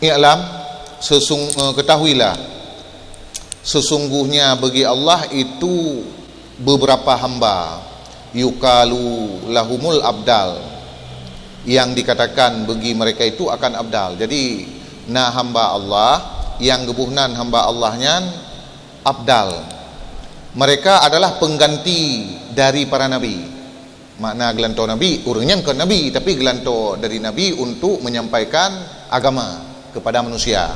I'lam, ketahuilah, sesungguhnya bagi Allah itu beberapa hamba, yukalu lahumul abdal, yang dikatakan bagi mereka itu akan abdal. Jadi hamba Allah yang gebuhnan hamba Allahnya abdal, mereka adalah pengganti dari para nabi. Makna gelanto nabi, orangnya ke nabi, tapi gelanto dari nabi untuk menyampaikan agama kepada manusia.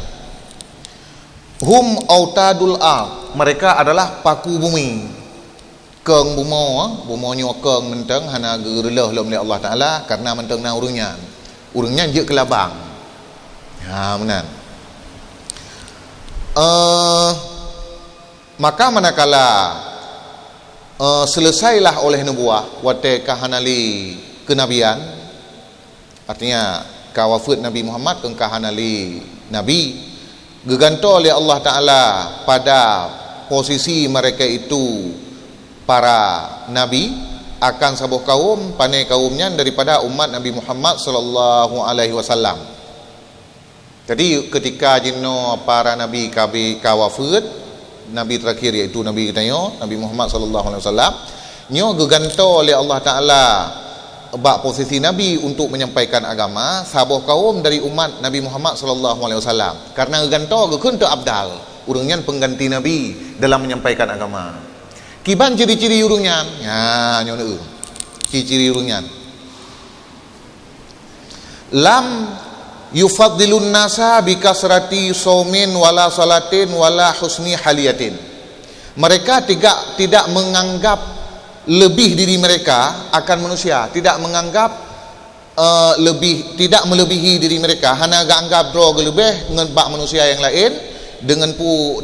Hum autadul ard, mereka adalah paku bumi. Keng bumonyo keng menteng hana gerelah oleh Allah Taala karena menteng na urangnya je kelabang. Ha benar. Maka manakala selesailah oleh nubuah wate kahanali kenabian, artinya kawafut Nabi Muhammad ke kahanali nabi, geganto oleh Allah Taala pada posisi mereka itu para nabi akan sabuh kaum panai kaumnya daripada umat Nabi Muhammad sallallahu alaihi wasallam. Jadi ketika jinno para nabi kawafut, nabi terakhir iaitu nabi kita Nabi Muhammad sallallahu alaihi wasallam nyo geganto oleh Allah Taala bak posisi nabi untuk menyampaikan agama sabuh kaum dari umat Nabi Muhammad sallallahu alaihi wasallam, karena geganto gekun tu abdal urangnya pengganti nabi dalam menyampaikan agama. Kiban ciri-ciri urangnya nyo neu ciri-ciri urangnya lam yufaddilun nasa bikasrati saumin wala salatin wala husni haliyatin. Mereka tidak menganggap lebih diri mereka akan manusia, tidak menganggap tidak melebihi diri mereka, hanya anggap draw lebih dengan bak manusia yang lain, dengan pu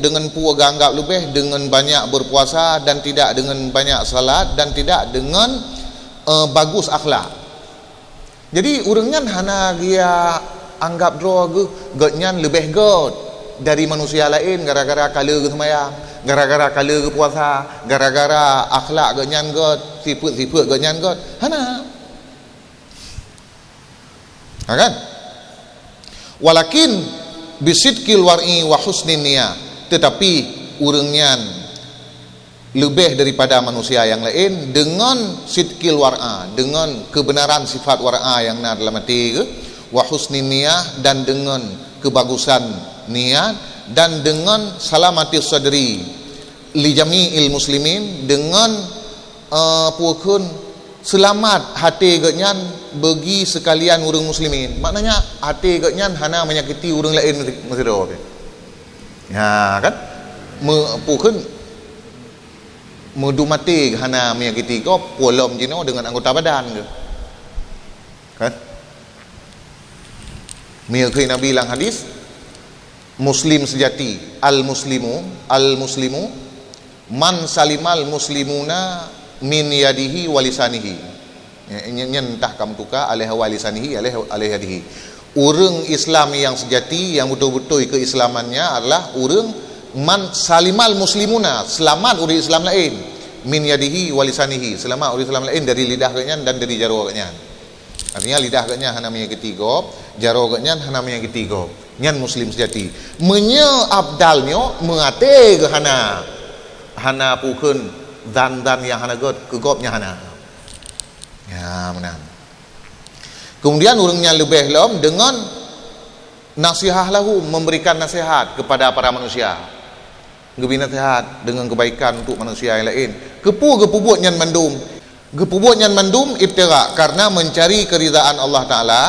anggap lebih dengan banyak berpuasa dan tidak dengan banyak salat dan tidak dengan bagus akhlak. Jadi urangnya hana dia anggap draw gotnyan lebih god dari manusia lain gara-gara kala ke sembahyang, gara-gara kala ke puasa, gara-gara akhlak gotnyan god, sifat gotnyan god. Hana. Kan? Walakin bisidqil war'i wa husnin niyah, tetapi urangnya lebih daripada manusia yang lain dengan sidqil war'a, dengan kebenaran sifat war'a yang na dalam hati wa husnin niyah, dan dengan kebagusan niat, dan dengan salamati sadri li jami'il muslimin, dengan pukun selamat hati getnyan bagi sekalian orang muslimin. Maknanya hati getnyan hana menyakiti orang lain mesiro. Ya kan? Pukun medumati hana menyakiti ko polom jino dengan anggota badan ke. Kan? Mengikut Nabi lang hadis, muslim sejati al-muslimu man salimal muslimuna min yadihi walisanihi. Entah kamu tuka alaihi walisanihi alaihi yadihi. Orang Islam yang sejati, yang betul-betul keislamannya adalah orang man salimal muslimuna, selamat orang Islam lain, min yadihi walisanihi, selamat orang Islam lain dari lidah kenyan dan dari jaro kenyan. Artinya lidah kenyan hana menyakiti go, jaro kenyan hana menyakiti go. Nyan muslim sejati. Menye abdalnya mengate ke hana pukun dan yang hana god ke gopnya hana. Ya menang. Kemudian orangnya lebih lom dengan nasihat lahu, memberikan nasihat kepada para manusia. Gebi nasihat dengan kebaikan untuk manusia yang lain. Gepu-gepu nyan mandum. Gepu nyan mandum ibtira, karena mencari keridaan Allah Taala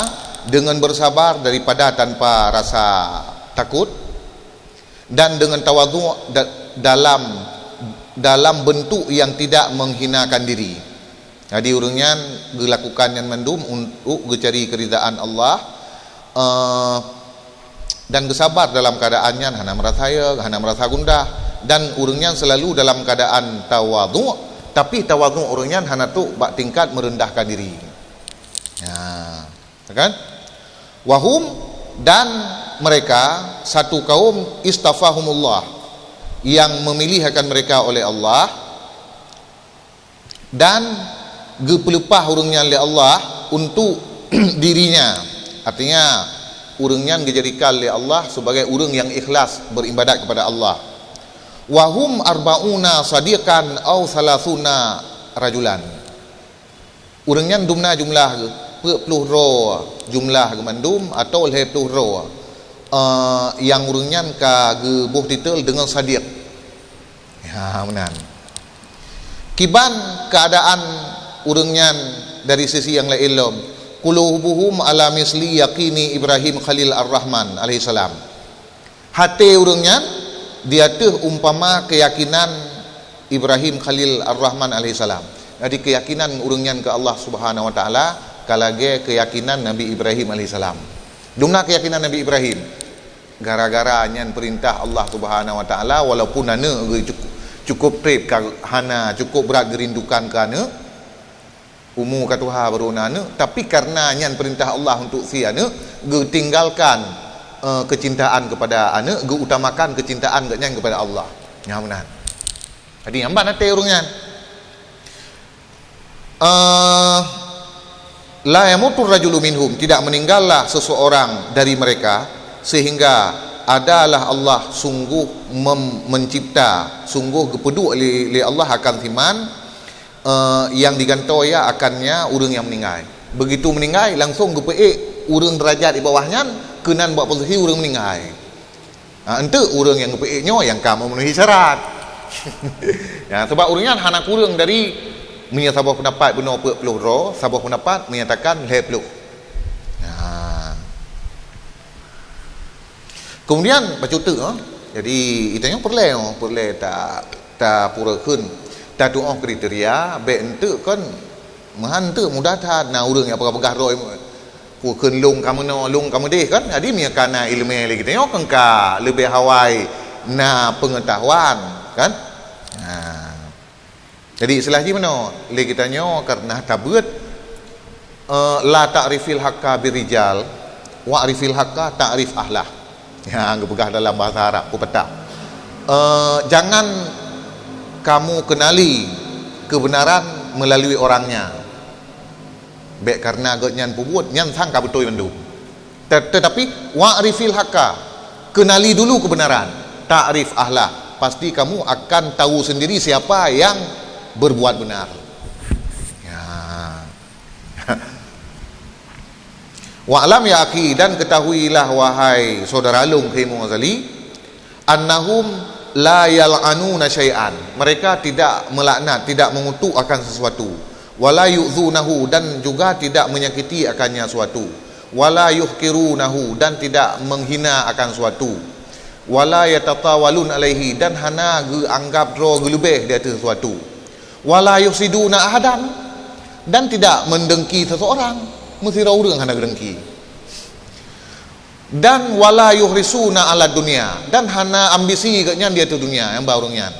dengan bersabar daripada tanpa rasa takut, dan dengan tawadhu dalam bentuk yang tidak menghinakan diri. Jadi urangnya dilakukan yang mendum untuk mencari keridaan Allah, dan bersabar dalam keadaannya hana merasa hana merasa gundah, dan urangnya selalu dalam keadaan tawadhu, tapi tawadhu urangnya hana tu bak tingkat merendahkan diri. Ya, kan? Wahum, dan mereka satu kaum istafahumullah, yang memilih akan mereka oleh Allah, dan gepelepah urangnya oleh Allah untuk dirinya. Artinya urangnya dijadikan oleh Allah sebagai urang yang ikhlas beribadat kepada Allah. Wahum arbauna sadiqan au salasuna rajulan. Urangnya dumna jumlah puluh ro jumlah gemandum atau leh puluh ro yang urangnya ka gebuh titel dengan sadiq. Ya benar. Kiban keadaan urangnya dari sisi yang lain lom. Qulubuhum ala misli yaqini Ibrahim Khalil Ar-Rahman alaihi salam. Hati urangnya dia tuh umpama keyakinan Ibrahim Khalil Ar-Rahman alaihi salam. Jadi keyakinan urangnya ke Allah Subhanahu wa taala kalage keyakinan Nabi Ibrahim alaihi salam. Dumna keyakinan Nabi Ibrahim gara-gara nyan perintah Allah Subhanahu wa taala walaupun ana cukup trip hana cukup berat gerindukan kana umu ka Tuhan berunana, tapi karena nyan perintah Allah untuk si anak tinggalkan kecintaan kepada anak, utamakan kecintaan nyan kepada Allah. Ya benar. Jadi amban hati urangnya. La yamutur rajulu minhum, tidak meninggallah seseorang dari mereka sehingga adalah Allah sungguh mencipta, sungguh kepedu oleh Allah akan timan yang digantoya akannya urang yang meninggal. Begitu meninggal langsung gepeik urang derajat di bawahnya kenan buat posisi urang meninggal. Ente urang yang gepeiknya yang kamu memenuhi syarat. Ya, sebab urangnya anak urang dari menyatakan pendapat benar 40 roh, sabah pendapat menyatakan 50. Ya. Kemudian baca tu jadi itanya perle tak purakeun tak doa kriteria be ente kan mahan tu mudah tad na urang yang pegah-pegah roh purakeun long kamu deh kan. Jadi miakana ilmu lagi tengok kan ka lebih hawai na pengetahuan kan. Jadi istilah di mana le kita nyo karena tabut la ta'rifil haqqa birijal wa arifil haqqa ta'rif ahlah. Ya gepegah dalam bahasa Arab ku petang. Jangan kamu kenali kebenaran melalui orangnya. Baik karena nyan pubut nyan sangka betul mandu. Tetapi wa'rifil haqqa, kenali dulu kebenaran, ta'rif ahlah. Pasti kamu akan tahu sendiri siapa yang berbuat benar. Ya. Wa'lam ya akhi, dan ketahuilah wahai saudara Long Khaimu Ghazali, annahum la yal'anuna syai'an, mereka tidak melaknat, tidak mengutuk akan sesuatu, wala yu'dzunahu, dan juga tidak menyakiti akannya suatu, wala yuhkirunahu, dan tidak menghina akan suatu, wala yatatawalun alaihi, dan hana anggap dro lebih di atas sesuatu, wala yusiduna ahadan, dan tidak mendengki seseorang. Mesti orang hana dengki. Dan wala yuhrisuna ala dunia, dan hana ambisi katnya dia tu dunia yang baurungnya.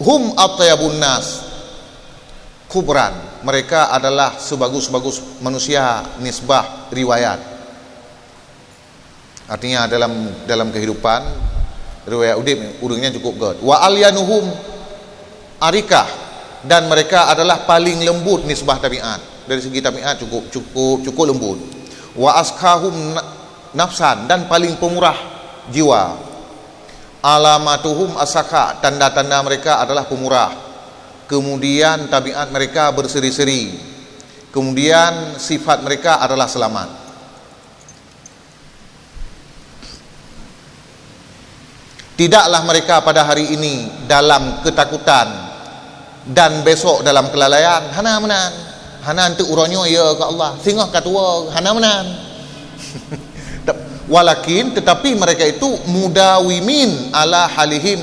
Hum atyabun nas kubran, mereka adalah sebagus-bagus manusia nisbah riwayat. Artinya dalam kehidupan riwayat udip urangnya cukup good. Wa alyanuhum arikah, dan mereka adalah paling lembut nisbah tabiat. Dari segi tabiat cukup lembut. Wa askahum nafsan, dan paling pemurah jiwa. Alamatuhum asaka, tanda-tanda mereka adalah pemurah. Kemudian tabiat mereka berseri-seri. Kemudian sifat mereka adalah selamat. Tidaklah mereka pada hari ini dalam ketakutan dan besok dalam kelalaian. Hana menan, hana untuk uronyo ya ke Allah, singah katua hana menan. Walakin, tetapi mereka itu mudawimin ala halihim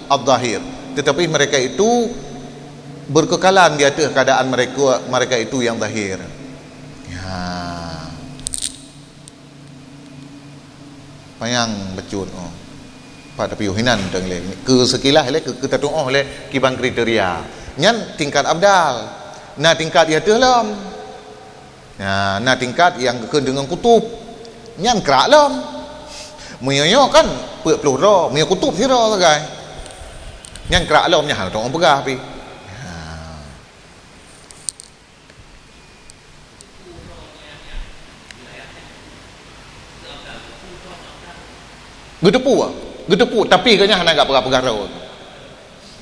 ad-zahir, tetapi mereka itu berkekalan di atas keadaan mereka itu yang zahir. Ya. Payang becut Pak tapi hinan teng le ke sekilah le ke tatuoh le kibang kriteria nyan tingkat abdal, na tingkat ya telam, na tingkat yang ke dengan kutub nyan krak lam menyo kan pelur ro menyo kutub sira sagai nyan krak lam nya hal tong pegah pi. Gedepu tapi kanya hana gak perkara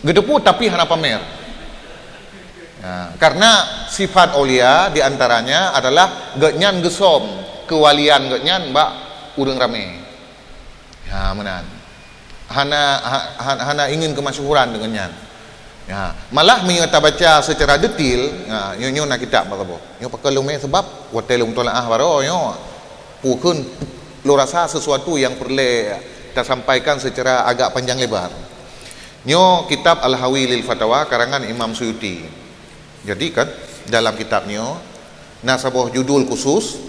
gedepu tapi hana pamer. Karena sifat aulia diantaranya adalah genyan gesom kewalian genyan mbak urang rame. Menan hana ingin kemasyhuran dengannya. Malah menyata baca secara detail nyo nak kitab apa nyo pakai lume sebab hotel mutolaah baro nyo pukun lo rasa sesuatu yang perlu kita sampaikan secara agak panjang lebar. Nyo kitab Al-Hawi lil Fatawa karangan Imam Suyuti. Jadi kan dalam kitabnya nasabuh judul khusus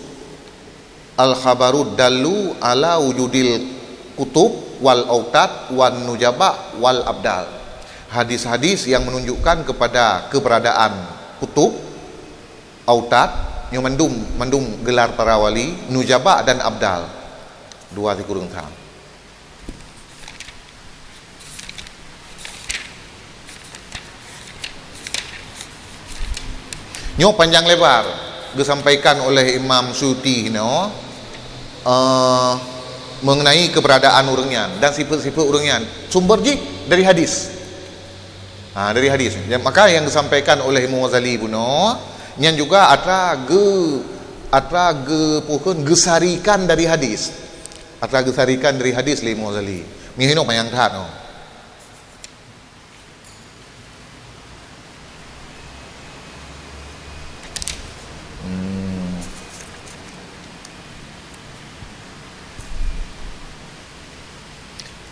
Al-Khabarud Dallu ala wujudil kutub wal autad wan nujaba wal abdal. Hadis-hadis yang menunjukkan kepada keberadaan kutub, autad, yang mendum gelar para wali, nujaba dan abdal. Dua kurang thang. Nyo panjang lebar disampaikan oleh Imam Suyuti mengenai keberadaan urangnya dan sifat-sifat urangnya. Sumber dari hadis. Dari hadis. Maka yang disampaikan oleh Imam Ghazali buno nyan juga atra pukun gesarikan dari hadis. Atra gesarikan dari hadis li Imam Ghazali. Mihino payang tahan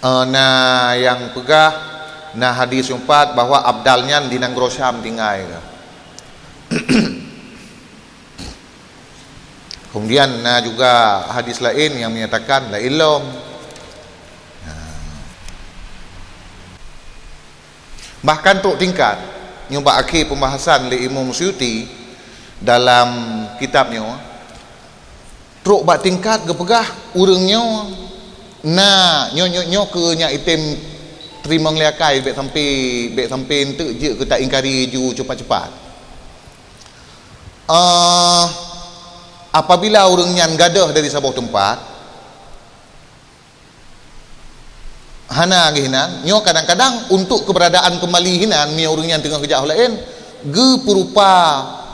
Nah yang pegah hadis 4 bahwa abdalnya di Nangrosyam tinggal. Kemudian juga hadis lain yang menyatakan la ilm. Bahkan truk tingkat nyoba akhir pembahasan oleh Imam Suyuti dalam kitabnya truk bak tingkat gepegah urangnya nyo ke nya item terima ngeliakai bek sampai entuk je ke tak ingkari ju cepat-cepat. Apabila orang nyan gadah dari sebuah tempat hana gihinan nyo kadang-kadang untuk keberadaan kembali hinan mi orang nyan tengah kerja lain ge perupa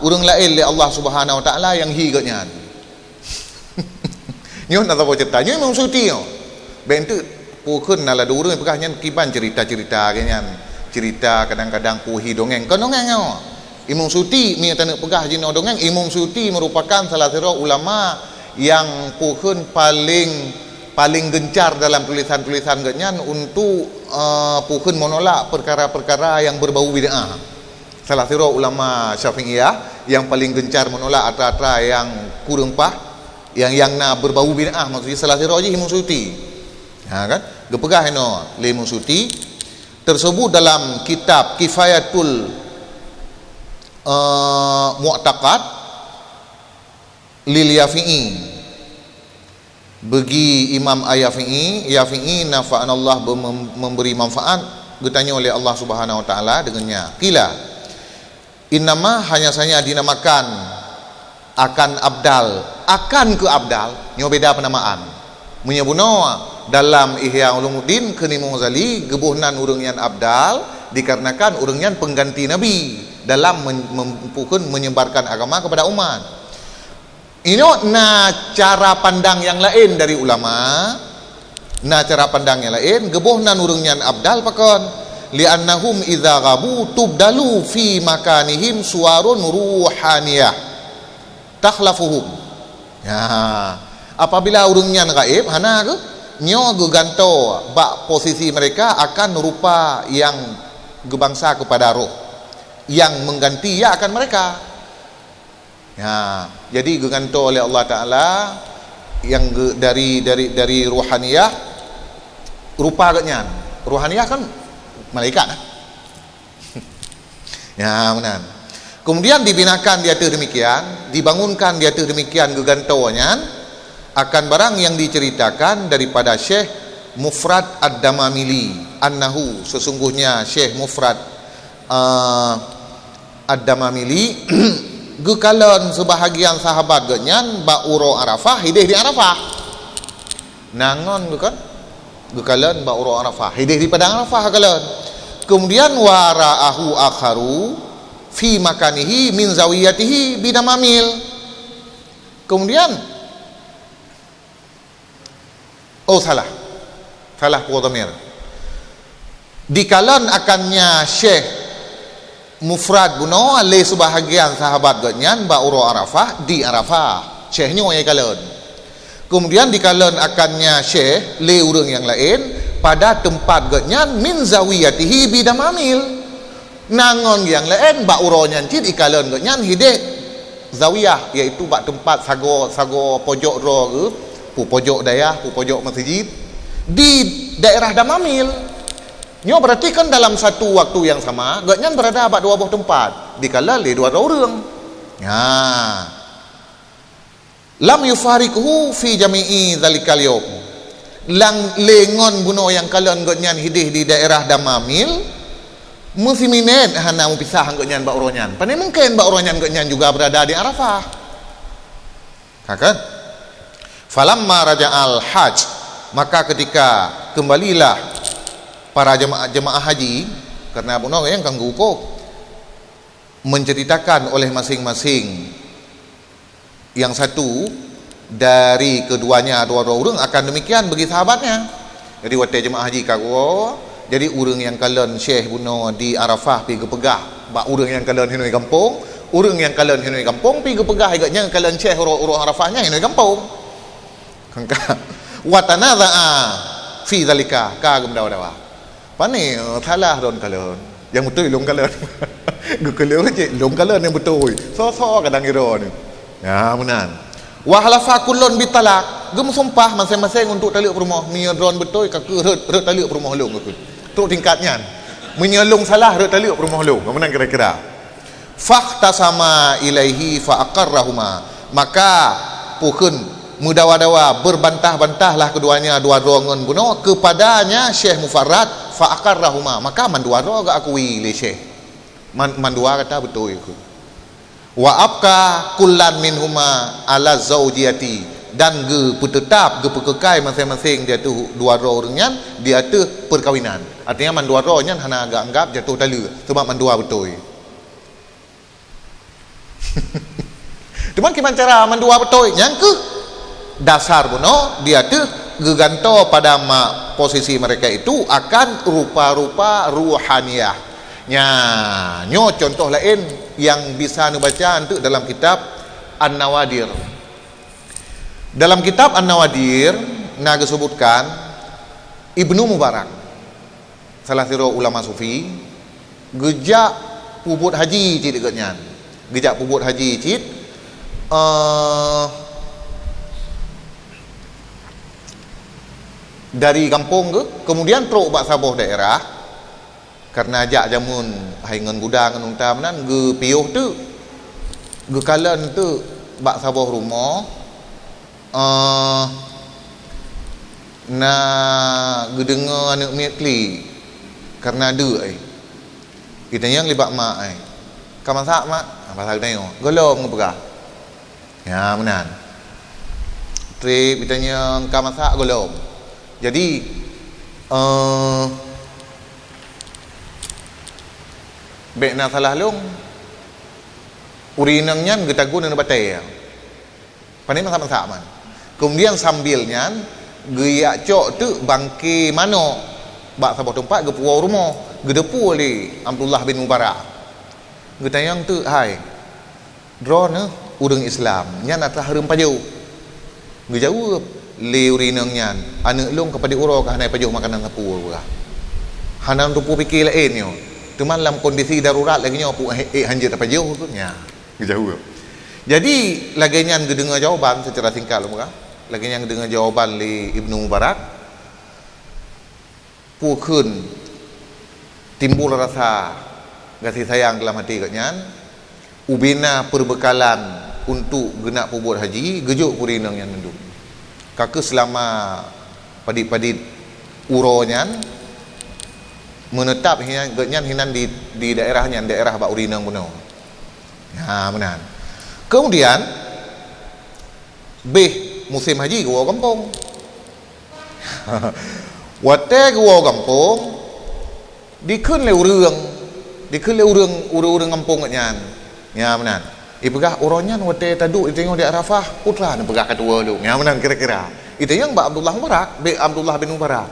orang lain le Allah Subhanahu wa taala yang higat nyan. Nyo nak tahu cerita nyo memang suti nyo bentuk pukun nala dulu pekahnya kiban cerita-cerita kenyan cerita kadang-kadang puhi dongeng kan dongeng Imam Suyuti menyatakan pegah jino dongeng. Imam Suyuti merupakan salah satu ulama yang pukun paling gencar dalam tulisan-tulisan kenyan untuk pukun menolak perkara-perkara yang berbau bid'ah. Salah satu ulama Syafi'iyah yang paling gencar menolak atra-atra yang kurang yang berbau bid'ah, maksudnya salah satu aja Imam Suyuti. Kan gepegah Imam Suyuti tersebut dalam kitab Kifayatul Mu'taqad lil Yafi'i bagi Imam Yafi'i nafa'anallah memberi manfaat ditanya oleh Allah Subhanahu wa taala dengannya. Qila innama hanya saja dinamakan akan ke abdal nyo beda penamaan menyebuno dalam Ihya Ulumuddin ke Imam Ghazali gebuhnan urang yang abdal dikarenakan urang yang pengganti Nabi dalam menyebarkan agama kepada umat. Ini cara pandang yang lain dari ulama. Cara pandang yang lain gebuhnan urang yang abdal pakon li'annahum idza ghabu tubdalu fi makanihim suwarun ruhaniyah takhlafuhum. Apabila urang yang gaib hana ke nyo geganto bak posisi mereka akan rupa yang gebangsa kepada roh yang mengganti akan mereka. Jadi geganto oleh Allah Taala yang dari ruhaniyah rupa agaknya. Ruhaniyah kan malaikat. Benar. Kemudian dibinakan di atas demikian, dibangunkan di atas demikian gegantonya akan barang yang diceritakan daripada Syekh Mufrad Ad-Damamili annahu sesungguhnya Syekh Mufrad Ad-Damamili gekalon sebahagian sahabat genyan ba'uro Arafah hidih di Arafah nangon kan gekalan ba uro Arafah hidih di padang Arafah kalan. Kemudian wara'ahu akharu fi makanihi min zawiyatihi bidamamil. Kemudian salah Qudamir. Dikalan akannya Syekh mufrad buno le sebahagian sahabat ganyan ba uro Arafah di Arafah. Syekhnya yang kalan. Kemudian dikalan akannya Syekh le urang yang lain pada tempat ganyan min zawiyatihi bidamamil. Nangon yang lain ba uronya cid ikalan ganyan hideh zawiyah, iaitu ba tempat sago pojok ro pu pojok dayah pu pojok masjid di daerah Damamil. Nyo berarti kan dalam satu waktu yang sama ganyan berada ba dua buah tempat dikala le dua orang. Lam yufarikuhu fi jami'i dzalikal yaum. Lang lengon buno yang kalian ganyan hidih di daerah Damamil musiminen hana pisah ganyan ba uronyan. Pane mungkin ba uronyan ganyan juga berada di Arafah. Kan? Falamma raja'al hajj, maka ketika kembalilah para jemaah haji, karena buno yang kanggo uko menceritakan oleh masing-masing yang satu dari keduanya dua orang akan demikian bagi sahabatnya. Jadi waktu jemaah haji kago, jadi urang yang kalian Syekh buno di Arafah pergi pegah, ba urang yang kalian hinoi kampung, urang yang kalian hinoi kampung pergi pegah agaknya kalian Syekh urang Arafahnya hinoi kampung. Kangka watanaza'a fi zalika ka gumdawa-dawa. Pani salah don kalian. Yang betul long kalian. Gukeliu je long kalian yang betul. So kadang iro ni. Ya menan. Wa halafa kullun bitalak, gem sumpah masing-masing untuk taliuk rumah menyedron betul kaki rut taliuk rumah long aku tu tingkatnya menyelung salah rut taliuk rumah long menang kira-kira fahtasama ilaihi fa aqarrahuma, maka pukun mudawa-dawa berbantah-bantahlah keduanya dua rongon buno kepadanya Syekh Mufarrad fa aqarrahuma, maka mandua ro gak akui le Syekh mandua kata betul itu. Wa abka kullan minhuma ala zaujiyati, dan ge tetap ge pekekai masing-masing dia tu dua ro orangnya dia tu perkawinan. Artinya man dua ro nya hana agak anggap jatuh tali sebab man dua betul. Cuman gimana cara man dua betul yang ke dasar buno dia tu geganto pada posisi mereka itu akan rupa-rupa ruhaniyah. Nyo contoh lain yang bisa nu baca untuk dalam kitab An-Nawadir. Dalam kitab An-Nawadir naga sebutkan Ibnu Mubarak, salah satu ulama sufi, gejak pubut haji cid dekatnya. Gejak pubut haji cid dari kampung ke kemudian truk bak saboh daerah karena ajak jamun haingan gudang nung tamanan ge piuh tu ge kalan tu bak saboh rumah na ge dengar anak mietli karena ada kita yang libak mak kaman sak mak pasal tengok golong ngepegah ya menan trip ditanya kaman sak golong. Jadi bekna salah long urinangnya getagun na batay panin masak man. Kemudian sambilnya geyak cok tu bangke mano bak sabah tempat ge puau rumah gedepu oleh Abdullah bin Mubarak getayang tu hai drone urang Islam nya natah harum pajau gejauh le urinangnya anak long kepada uro ka hanai pajau makanan sapu ka hanan tu pikir lain yo. Cuman dalam kondisi darurat lagi nyo pu hanjir apa jauh tu nya jauh. Jadi lagi nyan dengar jawaban secara singkat lu kan. Lagi nyan dengar jawaban li Ibnu Mubarak. Pukun timbul rasa kasih sayang dalam hati kat nyan. Ubina perbekalan untuk genak pubut haji gejuk purinang yang mendung. Kaka selama padit-padit uronyan menetap hinan di daerahnya daerah bak urinang buno. Ha menan. Kemudian musim haji ke kampung. Wate gua kampung dikun le urang urang kampung nyan nya menan ipegah uronyan wate taduk tengok di Arafah putra pegah kedua lu nya menan kira-kira itu yang Abdullah bin Mubarak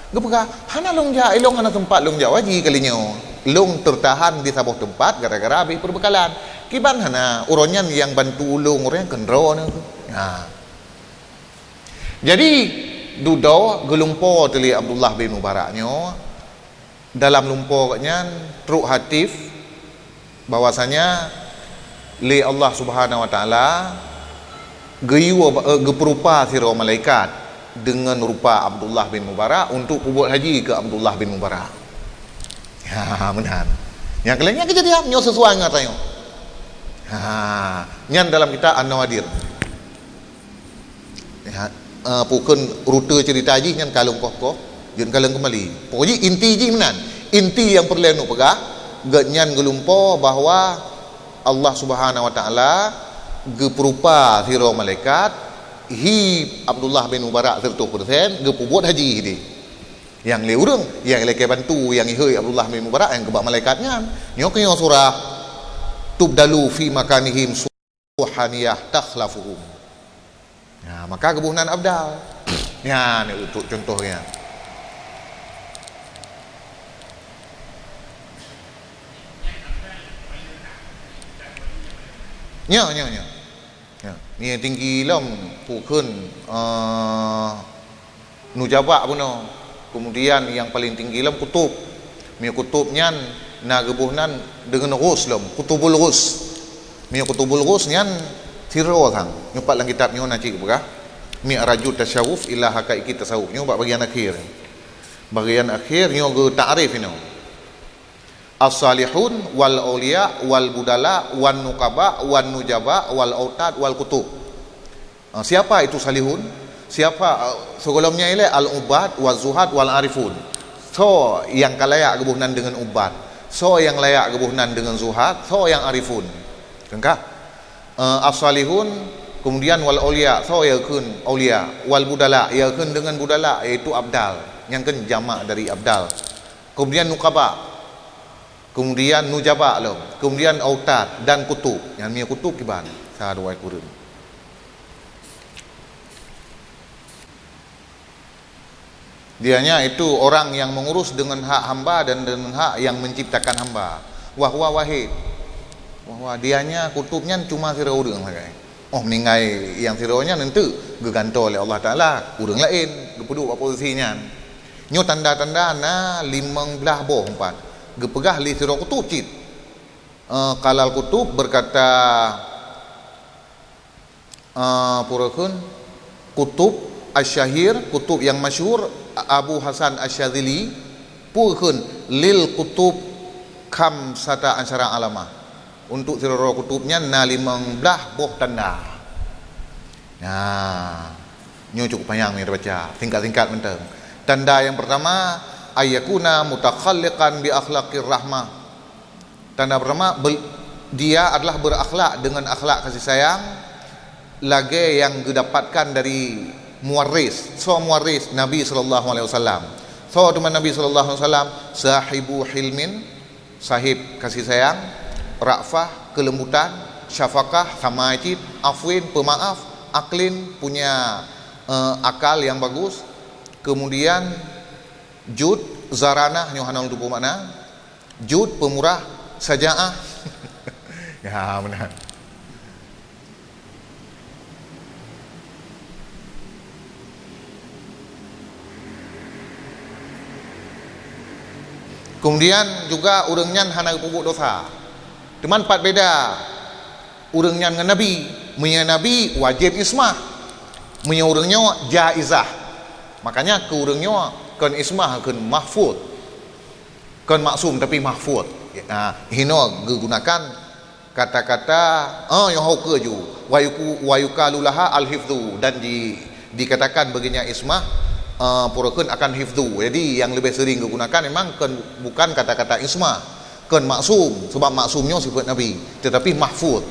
gepegah hana long ja ilong hana tempat long ja waji kalinya long tertahan di sabuh tempat gara-gara habis perbekalan kiban hana uronyan yang bantu ulung orang kendro nah jadi dudau gelumpo teli Abdullah bin Mubaraknya dalam lumpurnya truk hatif bahwasanya li Allah Subhanahu wa taala geperupa sira malaikat dengan rupa Abdullah bin Mubarak untuk buat haji ke Abdullah bin Mubarak. Ya benar. Yang kelengnya kejadian nyo sesuai ngatanya. Nyan dalam kita An-Nawadir. Ya, pukun rute cerita haji nyan kalung kokoh jun kalung kembali. Pokoknya inti ji menan. Inti yang perlu pegah genyan gelumpo bahwa Allah Subhanahu wa taala geperupa sira malaikat hi Abdullah bin Mubarak 100% gepubuat haji di yang le urang yang le bantu yang iheu Abdullah bin Mubarak yang kebak malaikatnya nyo ke surah tubdalu fi makanihim suhaniyah takhlafuhum. Nah, maka kebunan abdal. Ya, ini untuk contohnya. Nya. Ya, ni tinggi lam pukun nujabak puno. Kemudian yang paling tinggi lam kutub. Mi kutubnya na gebuhnan dengan rus lam, kutubul rus. Mi kutubul rus nyan tiro sang. Nyupat lang kitab nyo na cik buka. Mi arajut tasyawuf ila hakaiki tasawuf. Nyo bak bagian akhir. Bagian akhir nyo ge ta'rif ino. As-salihun wal auliya wal budala wan nukaba wan nujaba wal autad wal kutub. Siapa itu salihun? Siapa sebelumnya ile al-ubad wal zuhad wal arifun. So yang kalayak gebuhnan dengan ubad, so yang layak gebuhnan dengan zuhad, so yang arifun. Kengkah? As-salihun kemudian wal auliya, so yakun auliya, wal budala yakun dengan budala yaitu abdal. Yang kan jamak dari abdal. Kemudian nukaba, kemudian nujaba lo, kemudian autad dan kutub. Yang punya kutub kiban sadua kurun. Dianya itu orang yang mengurus dengan hak hamba dan dengan hak yang menciptakan hamba. Wahwa wahid. Wahwa dianya kutubnya cuma sira urang saja. Oh meninggai yang sironya nanti geganto oleh Allah Taala urang lain gepuduk posisinya. Nyo tanda-tanda na 15 boh empat. Gepegah li sira kutub cit. Kalal kutub berkata purakun kutub asyahir, kutub yang masyhur Abu Hasan Asyadzili purakun lil kutub kam sata ansara alamah. Untuk sira kutubnya na 15 boh tanda. Nah, nyo cukup panjang ni baca, singkat-singkat menteng. Tanda yang pertama ayyakuna mutakhalliqan bi akhlaqir rahmah. Tanda pertama dia adalah berakhlak dengan akhlak kasih sayang lagi yang didapatkan dari muwaris. So muwaris Nabi sallallahu alaihi wasallam. So teman Nabi sallallahu alaihi wasallam sahibu hilmin, sahib kasih sayang, ra'fah kelembutan, syafaqah samajid, afwin pemaaf, aklin punya akal yang bagus. Kemudian jud zaranah nyohanal tubuh mana jud pemurah sajaah ya benar. Kemudian juga urangnya hana pupuk dosa. Teman empat beda. Urangnya dengan Nabi, punya Nabi wajib ismah. Punya urangnya jaizah. Makanya ke urangnya kan ismah kan mahfud. Kan maksum tapi mahfud. Nah, hino gunakan kata-kata yang hauke ju wa yukalulaha al-hifdzu dan dikatakan baginya ismah purakeun akan hifdzu. Jadi yang lebih sering digunakan memang kan bukan kata-kata ismah, kan maksum sebab maksumnya sifat Nabi tetapi mahfud.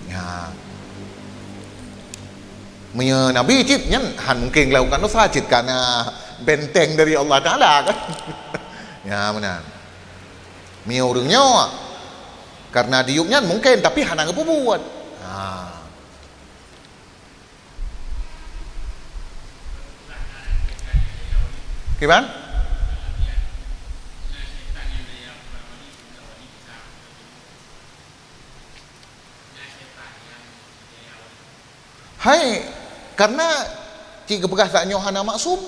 Ya. Nabi cit nyan han mungkin lakukan dosa cit karena benteng dari Allah Taala kan. Ya benar. Orangnya karena diuknya mungkin tapi hana ngebuat. Gimana? Hai, karena jika perkataannya hana maksum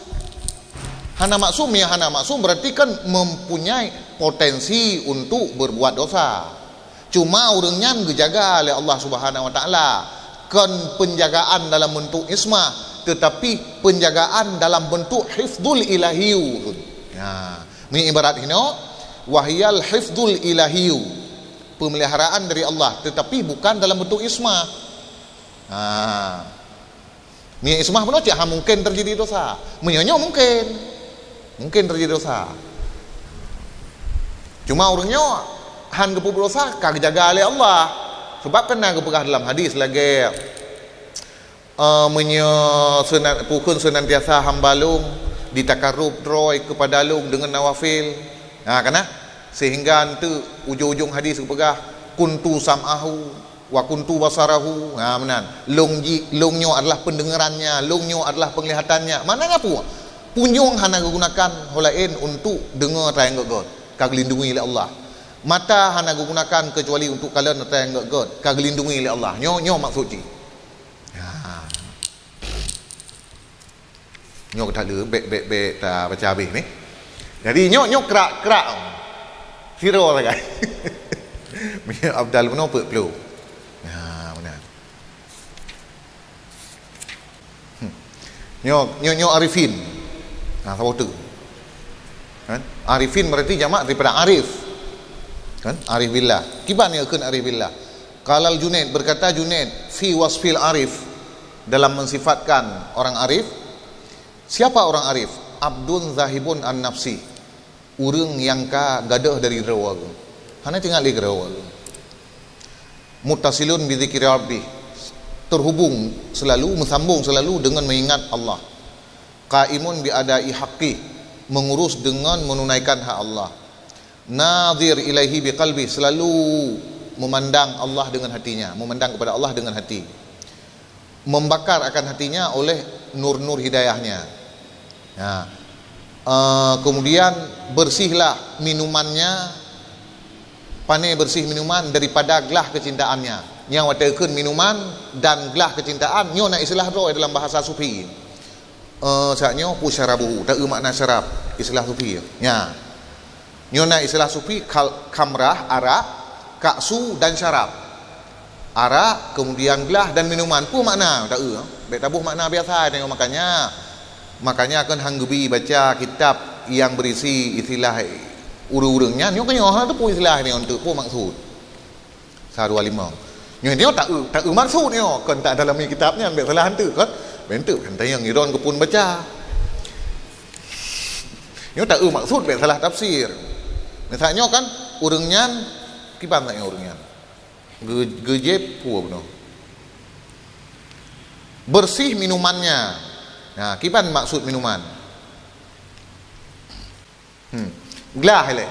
ya hana maksum berarti kan mempunyai potensi untuk berbuat dosa. Cuma orangnya dijaga oleh Allah Subhanahu wa taala. Kan penjagaan dalam bentuk ismah, tetapi penjagaan dalam bentuk hifdzul ilahiyu. Ya, ini ibarat ini wahyal hifdzul ilahiyu. Pemeliharaan dari Allah tetapi bukan dalam bentuk ismah. Ni ismah benar cak mungkin terjadi dosa. Menyonyo mungkin terjadi dosa. Cuma orangnya han kepup dosa kagak jaga oleh Allah. Sebab kena kepegah dalam hadis lagi pukun senantiasa hambalung ditakarrub droy kepada lung dengan nawafil. Karena sehingga nanti ujung-ujung hadis kepegah kuntu sam'ahu wa kuntu basarahu. Benar. Lungnyo adalah pendengarannya, lungnyo adalah penglihatannya. Mananya apa? Punyung hana gunakan holain untuk dengar tayang god. Kag lindungi oleh Allah. Mata hana gunakan kecuali untuk kalian tayang god. Kag lindungi oleh Allah. Nyo maksud ji. Nyo tak ada bek tak baca habis ni. Jadi nyo kerak zero lah kan. Abdal benar perlu. Benar. Nyo arifin. Apa tu? Kan? Arifin berarti jamak daripada arif. Kan? Arif billah. Kiban ni akan arif billah. Qalal Junaid berkata Junaid fi wasfil arif dalam mensifatkan orang arif. Siapa orang arif? Abdun zahibun an nafsi. Urang yang ka gadah dari rawa. Hana tinggal di rawa. Muttasilun bi dzikri rabbih, terhubung selalu, bersambung selalu dengan mengingat Allah. Qaimun bi adai haqqi, mengurus dengan menunaikan hak Allah. Nazir ilaihi bi qalbi, selalu memandang Allah dengan hatinya, memandang kepada Allah dengan hati. Membakar akan hatinya oleh nur-nur hidayahnya. Kemudian bersihlah minumannya, pandai bersih minuman daripada gelah kecintaannya. Yang watakan minuman dan gelah kecintaan nyo nak istilah roh dalam bahasa sufi. Saknyo pusyarabu, tak makna syarab, istilah sufi. Ya. Nyo nak istilah sufi kamrah, arak, kaksu dan syarab. Arak, kemudian gelah dan minuman pun makna tak bet tabuh makna biasa tengok makanya akan hanggubi baca kitab yang berisi istilah urang-urangnya nyo kanyo tu pun istilah ni untuk pun maksud 125 nyo tak maksud nyo kan tak dalam kitabnya bet salah hantu kan bentuk kan tayang iron ke pun baca nyo tak maksud bet salah tafsir misalnya kan urangnya kiban tak urangnya gejep puah benar bersih minumannya. Nah, kipan maksud minuman? Gelah le.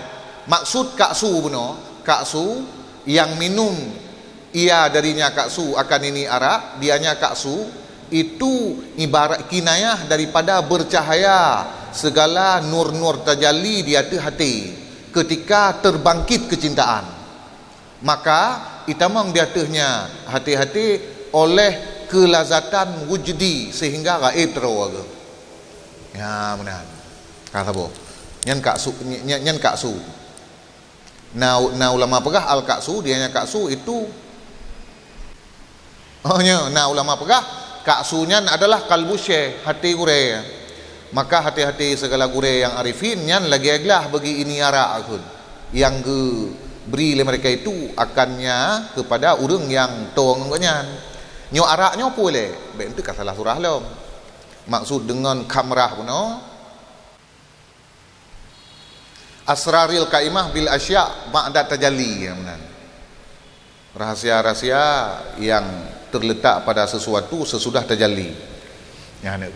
Maksud kaksu benar, kaksu yang minum ia darinya kaksu akan ini arak, dianya kaksu itu ibarat kinayah daripada bercahaya segala nur-nur tajalli di hati ketika terbangkit kecintaan. Maka itamang di atasnya hati-hati oleh kelazatan wujudi sehingga gaib terawaga. Ya benar. Kata bo. Nyan kaksu. Nah ulama pegah al kaksu, dianya kaksu itu ulama pegah kaksunya adalah kalbu syekh, hati gure. Maka hati-hati segala gure yang arifin nyan lagi aglah bagi ini arak akun. Yang ke beri le mereka itu akannya kepada urang yang tong ngan. Nyo araknya boleh. Baik itu salah surah lah. Maksud dengan kamrah puno. Asraril kaimah bil asya' ba'da tajalli. Rahasia-rahasia yang terletak pada sesuatu sesudah tajalli. Ya nak.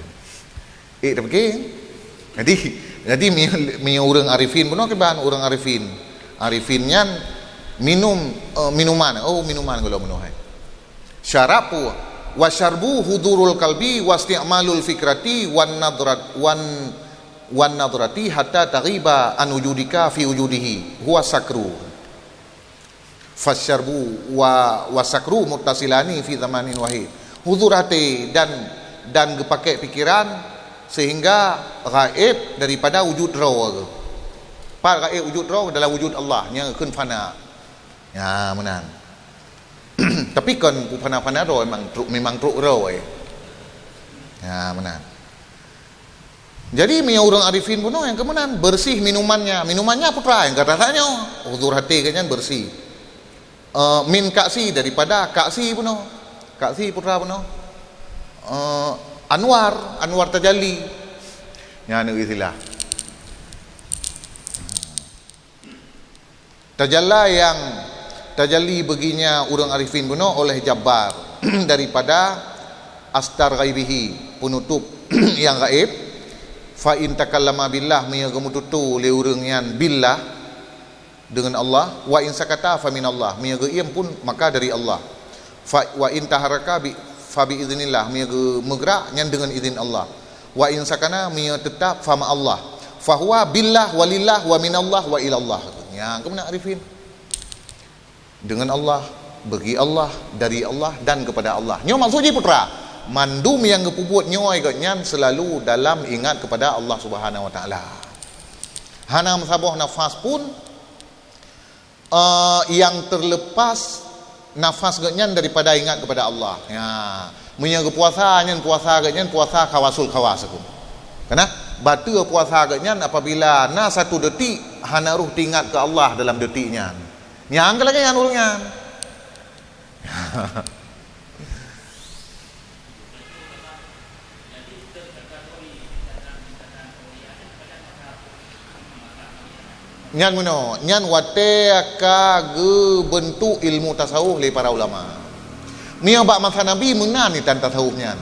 Tak fikir. Jadi mi orang arifin pun ke bahan orang arifin. Arifin nyan minum minuman. Oh minuman kalau minuh. Syarabu wa syarbu hudurul qalbi wasti'malul fikrati wan nadrati hatta taghiba an wujudika fi wujudihi huwa sakru. Fasyarbu wa sakru muttasilani fi zamanin wahid. Hudur hati dan pakai pikiran sehingga gaib daripada wujud raw. Pak gaib wujud raw adalah wujud Allah yang akan fana. Ya menang. Tapi kan fana-fana raw memang truk raw. Ya menang. Jadi orang arifin pun yang kemudian bersih minumannya putra yang katanya hudur hati kan bersih. Min kaksi daripada kaksi pun kaksi putra pun Anwar tajalli ya anu istilah tajalli baginya orang arifin buno oleh Jabbar daripada astar ghaibihi penutup yang gaib fa in takallama billah miya gemututu le urang yan billah dengan Allah wa in sakata fa min Allah miya geiem pun maka dari Allah fa wa in taharaka bi fa bi idznillah miya megrak nyan dengan izin Allah wa in sakana miya tetap fa ma Allah fa huwa billah walillah wa minallah wa ilallah ya kemudian arifin dengan Allah bagi Allah dari Allah dan kepada Allah nyo maksudnya putra mandum yang gepubut nyo nyan selalu dalam ingat kepada Allah Subhanahu wa taala hana sabuh nafas pun yang terlepas nafas genyan daripada ingat kepada Allah. Ya, menyaga puasa nyan puasa genyan puasa kawasul kawas aku. Karena batu puasa genyan apabila na satu detik hana ruh tingat ke Allah dalam detiknya. Nyang ke lagi nyan urangnya. Nyan muno nyan wate ka ge bentuk ilmu tasawuf le para ulama mia ba masa nabi menan ni tan tasawuf nyan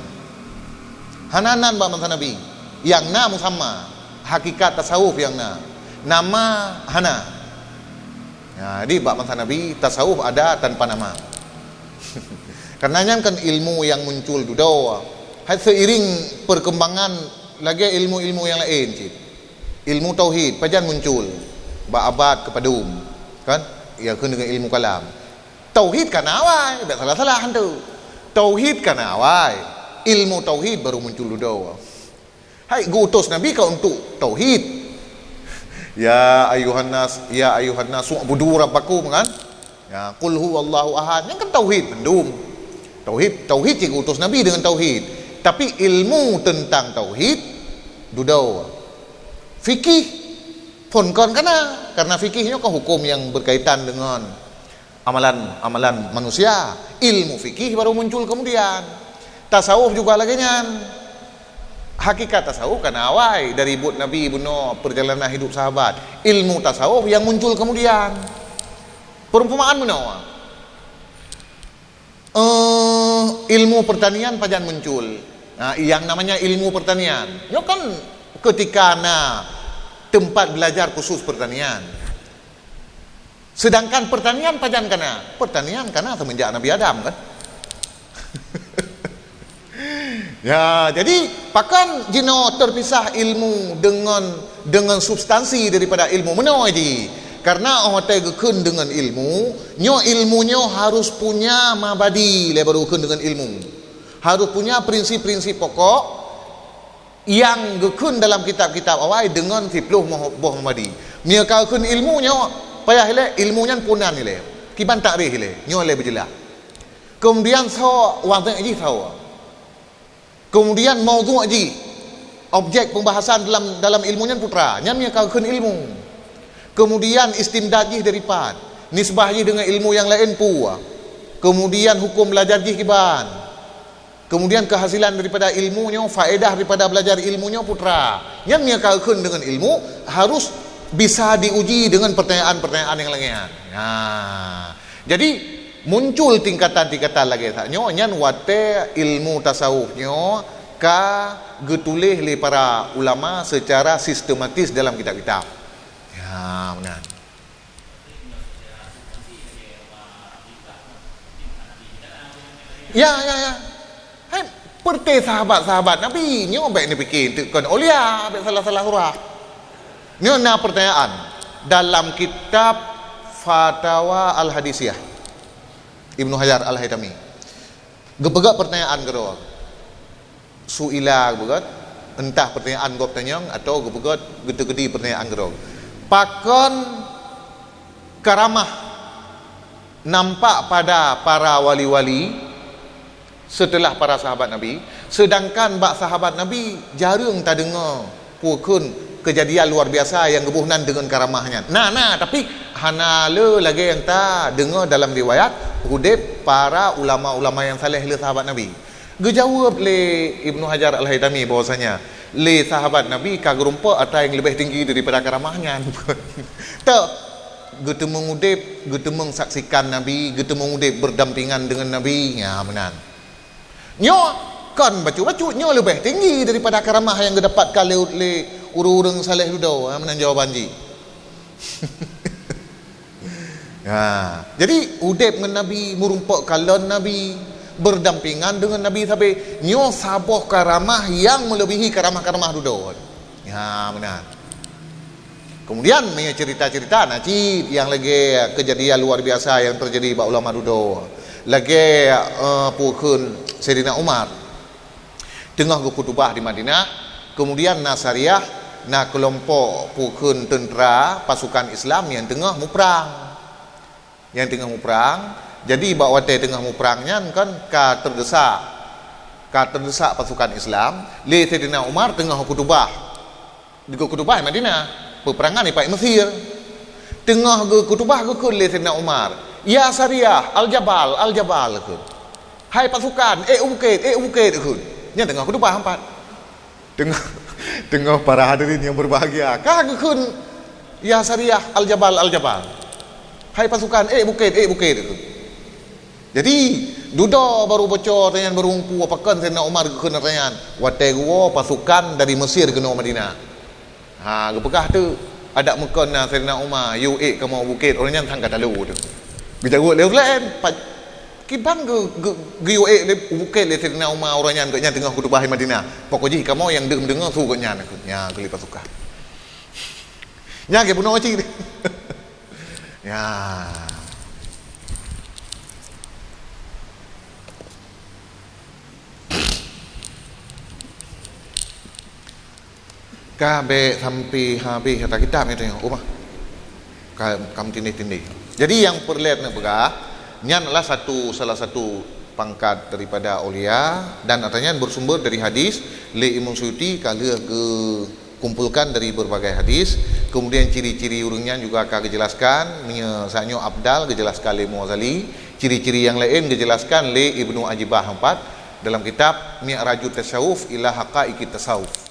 hananan ba masa nabi yang na musamma hakikat tasawuf yang nama hana ya di ba masa nabi tasawuf ada tanpa nama karena nyan kan ilmu yang muncul dudau seiring perkembangan lagi ilmu-ilmu yang lain cik. Ilmu tauhid pajan muncul abad kepadum kan ya kan dengan ilmu kalam tauhid kan awal tak salah-salah hantu tauhid kan awal ilmu tauhid baru muncul dulu hai gutus nabi kau untuk tauhid ya ayuhan nas u'budu rabbakum kan ya qul huwallahu ahad yang kan tauhid mendum tauhid cik utus nabi dengan tauhid tapi ilmu tentang tauhid dudau fikih pun kan karena fikihnya kan hukum yang berkaitan dengan amalan manusia ilmu fikih baru muncul kemudian tasawuf juga lagi nyan hakikat tasawuf kan awal dari buat Nabi buno perjalanan hidup sahabat ilmu tasawuf yang muncul kemudian perumpamaan buno ilmu pertanian pajan muncul yang namanya ilmu pertanian yo kan ketika tempat belajar khusus pertanian. Sedangkan pertanian pajan kana semenjak Nabi Adam kan. Ya, jadi pakan jino terpisah ilmu dengan substansi daripada ilmu menoi karena orang tegekeun dengan ilmu, ilmunyo harus punya mabadi lebarukeun dengan ilmu. Harus punya prinsip-prinsip pokok yang gekun dalam kitab-kitab awal dengan sipluh boh madi mia kaukun ilmunya payah ile ilmunya punan ile kiban takrih ile nyo ile berjelas kemudian saw wang ji saw kemudian maudhu' ji objek pembahasan dalam ilmunya putra nya mia kaukun ilmu kemudian istimdad ji daripada nisbah ji dengan ilmu yang lain pua kemudian hukum belajar ji kiban kemudian kehasilan daripada ilmunya, faedah daripada belajar ilmunya putra. Yang miakalkan dengan ilmu harus bisa diuji dengan pertanyaan-pertanyaan yang lainnya. Nah, jadi muncul tingkatan-tingkatan lagi. Nyan wate ilmu tasawufnya getulis oleh para ulama secara sistematis dalam kitab-kitab. Ya, benar. Ya. Hai, perti sahabat-sahabat Nabi, nyo baik ni fikir tekon ulia, baik salah-salah surah. Nyo na pertanyaan dalam kitab Fatawa Al-Hadisiyah Ibnu Hajar Al-Haytami. Gepegak pertanyaan kedua. Suila begat, entah pertanyaan gop tanyang atau gepegot gede-gede pertanyaan kedua. Pakon karamah nampak pada para wali-wali setelah para sahabat Nabi, sedangkan bak sahabat Nabi jarang tak dengar pukun kejadian luar biasa yang gebuhnan dengan karamahnya. Tapi hanale lagi yang tak dengar dalam riwayat hudib para ulama-ulama yang saleh le sahabat Nabi. Gejawab le Ibnu Hajar Al-Haytami bahwasanya le sahabat Nabi kagerumpa atau yang lebih tinggi daripada karamahnya. Tak getemung udip, getemung saksikan Nabi, getemung udip berdampingan dengan Nabi. Ya benar. Nyo kan bacu-bacu nyo lebih tinggi daripada karamah yang didapatkan le urang saleh dudau. Mana jawaban ji? Ya, jadi udip dengan Nabi, merumpak kalon Nabi, berdampingan dengan Nabi sampai nyo saboh karamah yang melebihi karamah-karamah dudau. Ya, benar. Kemudian punya cerita-cerita naci yang lagi kejadian luar biasa yang terjadi bak ulama dudau. Lagi pukun Sayyidina Umar tengah berkhutbah di Madinah, kemudian Nasariyah na kelompok pukun tentera pasukan Islam yang tengah muperang. Jadi bak wate tengah muperangnya kan ka terdesak pasukan Islam. Le Sayyidina Umar tengah khutbah di khutbah Madinah, peperangan di Pak Mesir. Tengah khutbah ke le Sayyidina Umar, ya Sariyah al-Jabal ke. Hai pasukan, bukit ke. Nya tengah khutbah empat. Tengah para hadirin yang berbahagia. Kagakun ya Sariyah al-Jabal. Hai pasukan, bukit ke. Jadi duda baru bocor tanyaan berumpu apakan Sayyidina Umar ke tanyaan. Wate gua pasukan dari Mesir ke Madinah. Ha, gepekah tu ada mekon Sayyidina Umar, you kamu bukit orangnya tangkat lalu tu. Gejagut le lain. Kibang ge le bukit le Sayyidina Umar orangnya ke nya tengah khutbah di Madinah. Pokoknya kamu yang dengar su ke nya ke pasukan. Nya ke bunuh cing. Ya. Kabe sampai habis kata kitab ni tengok rumah. Kam tindih-tindih. Jadi yang perlihat nak begah, nyan adalah salah satu pangkat daripada aulia dan katanya bersumber dari hadis le Imam Suyuti kala ke kumpulkan dari berbagai hadis. Kemudian ciri-ciri urangnya juga akan dijelaskan, misalnya Abdal dijelaskan le Muazzali, ciri-ciri yang lain dijelaskan le Ibnu Ajibah 4 dalam kitab Mi'rajut Tasawuf ila Haqaiqit Tasawuf.